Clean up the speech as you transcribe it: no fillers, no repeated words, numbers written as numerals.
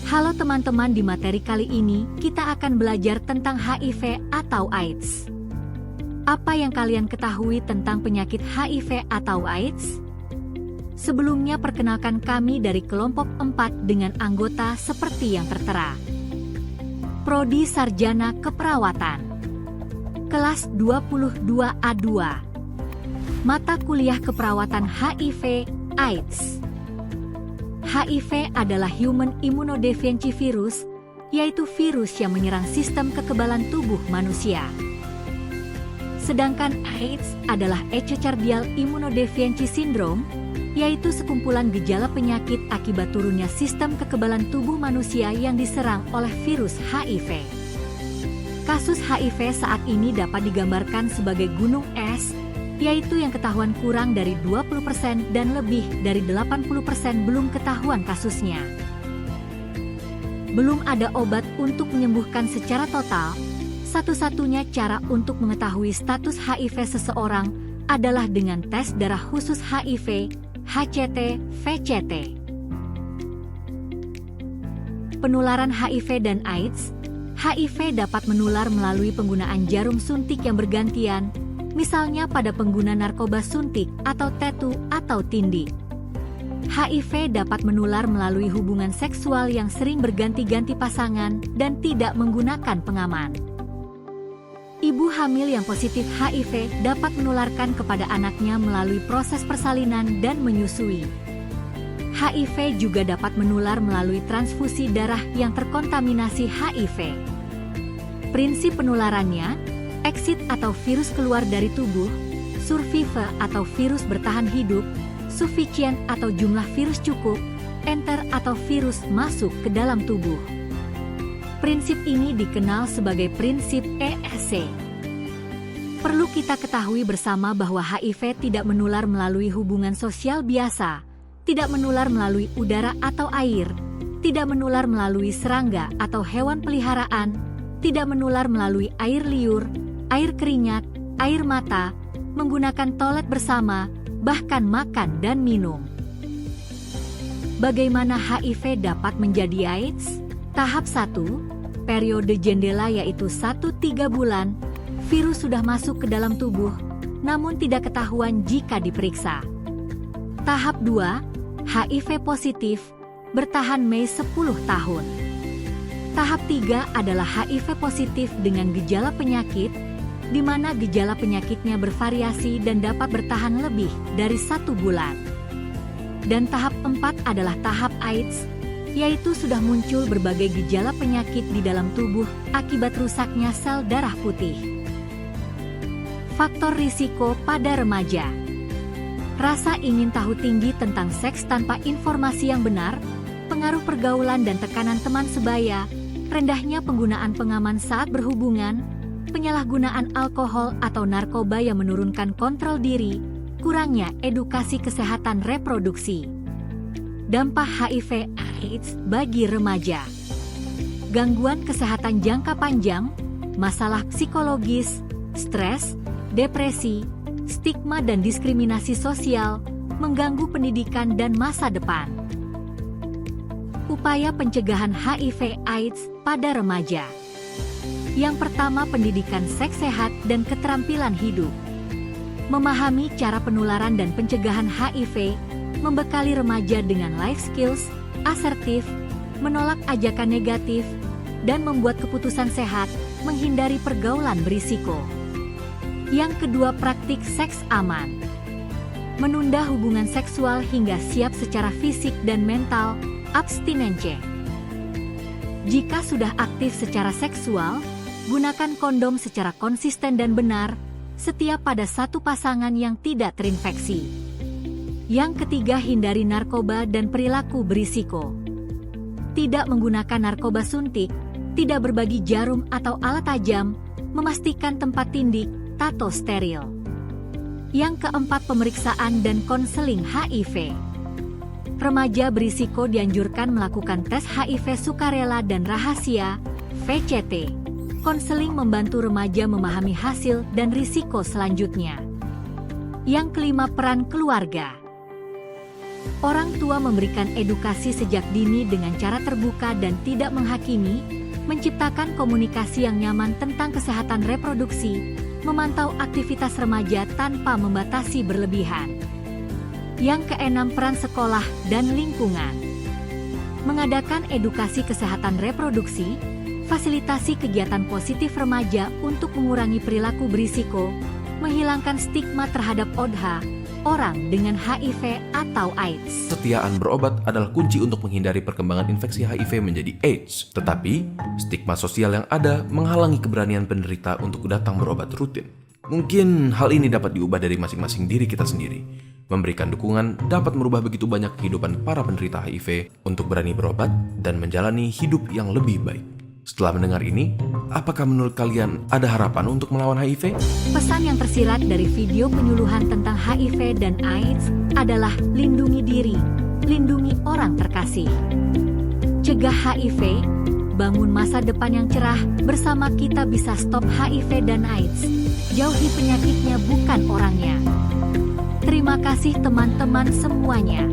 Halo teman-teman, di materi kali ini kita akan belajar tentang HIV atau AIDS. Apa yang kalian ketahui tentang penyakit HIV atau AIDS? Sebelumnya perkenalkan kami dari kelompok 4 dengan anggota seperti yang tertera. Prodi Sarjana Keperawatan. Kelas 22A2. Mata kuliah keperawatan HIV AIDS. HIV adalah Human Immunodeficiency Virus, yaitu virus yang menyerang sistem kekebalan tubuh manusia. Sedangkan AIDS adalah Ectocardial Immunodeficiency Syndrome, yaitu sekumpulan gejala penyakit akibat turunnya sistem kekebalan tubuh manusia yang diserang oleh virus HIV. Kasus HIV saat ini dapat digambarkan sebagai gunung es, yaitu yang ketahuan kurang dari 20% dan lebih dari 80% belum ketahuan kasusnya. Belum ada obat untuk menyembuhkan secara total. Satu-satunya cara untuk mengetahui status HIV seseorang adalah dengan tes darah khusus HIV, HCT/VCT. Penularan HIV dan AIDS. HIV dapat menular melalui penggunaan jarum suntik yang bergantian, misalnya pada pengguna narkoba suntik atau tetu atau tindik. HIV dapat menular melalui hubungan seksual yang sering berganti-ganti pasangan dan tidak menggunakan pengaman. Ibu hamil yang positif HIV dapat menularkan kepada anaknya melalui proses persalinan dan menyusui. HIV juga dapat menular melalui transfusi darah yang terkontaminasi HIV. Prinsip penularannya: exit atau virus keluar dari tubuh, survive atau virus bertahan hidup, sufficient atau jumlah virus cukup, enter atau virus masuk ke dalam tubuh. Prinsip ini dikenal sebagai prinsip ESC. Perlu kita ketahui bersama bahwa HIV tidak menular melalui hubungan sosial biasa, tidak menular melalui udara atau air, tidak menular melalui serangga atau hewan peliharaan, tidak menular melalui air liur, air keringat, air mata, menggunakan toilet bersama, bahkan makan dan minum. Bagaimana HIV dapat menjadi AIDS? Tahap 1, periode jendela yaitu 1-3 bulan, virus sudah masuk ke dalam tubuh, namun tidak ketahuan jika diperiksa. Tahap 2, HIV positif, bertahan Mei 10 tahun. Tahap 3 adalah HIV positif dengan gejala penyakit, di mana gejala penyakitnya bervariasi dan dapat bertahan lebih dari 1 bulan. Dan tahap 4 adalah tahap AIDS, yaitu sudah muncul berbagai gejala penyakit di dalam tubuh akibat rusaknya sel darah putih. Faktor risiko pada remaja. Rasa ingin tahu tinggi tentang seks tanpa informasi yang benar, pengaruh pergaulan dan tekanan teman sebaya, rendahnya penggunaan pengaman saat berhubungan, penyalahgunaan alkohol atau narkoba yang menurunkan kontrol diri, kurangnya edukasi kesehatan reproduksi. Dampak HIV/AIDS bagi remaja. Gangguan kesehatan jangka panjang, masalah psikologis, stres, depresi, stigma dan diskriminasi sosial, mengganggu pendidikan dan masa depan. Upaya pencegahan HIV/AIDS pada remaja. Yang pertama, pendidikan seks sehat dan keterampilan hidup. Memahami cara penularan dan pencegahan HIV, membekali remaja dengan life skills, asertif, menolak ajakan negatif, dan membuat keputusan sehat, menghindari pergaulan berisiko. Yang kedua, praktik seks aman. Menunda hubungan seksual hingga siap secara fisik dan mental, abstinensi. Jika sudah aktif secara seksual, gunakan kondom secara konsisten dan benar, setia pada satu pasangan yang tidak terinfeksi. Yang ketiga, hindari narkoba dan perilaku berisiko. Tidak menggunakan narkoba suntik, tidak berbagi jarum atau alat tajam, memastikan tempat tindik, tato steril. Yang keempat, pemeriksaan dan konseling HIV. Remaja berisiko dianjurkan melakukan tes HIV sukarela dan rahasia, VCT. Konseling membantu remaja memahami hasil dan risiko selanjutnya. Yang kelima, peran keluarga. Orang tua memberikan edukasi sejak dini dengan cara terbuka dan tidak menghakimi, menciptakan komunikasi yang nyaman tentang kesehatan reproduksi, memantau aktivitas remaja tanpa membatasi berlebihan. Yang keenam, peran sekolah dan lingkungan. Mengadakan edukasi kesehatan reproduksi, fasilitasi kegiatan positif remaja untuk mengurangi perilaku berisiko, menghilangkan stigma terhadap ODHA, orang dengan HIV atau AIDS. Kesetiaan berobat adalah kunci untuk menghindari perkembangan infeksi HIV menjadi AIDS. Tetapi, stigma sosial yang ada menghalangi keberanian penderita untuk datang berobat rutin. Mungkin hal ini dapat diubah dari masing-masing diri kita sendiri. Memberikan dukungan dapat merubah begitu banyak kehidupan para penderita HIV untuk berani berobat dan menjalani hidup yang lebih baik. Setelah mendengar ini, apakah menurut kalian ada harapan untuk melawan HIV? Pesan yang tersirat dari video penyuluhan tentang HIV dan AIDS adalah lindungi diri, lindungi orang terkasih. Cegah HIV, bangun masa depan yang cerah, bersama kita bisa stop HIV dan AIDS. Jauhi penyakitnya bukan orangnya. Terima kasih teman-teman semuanya.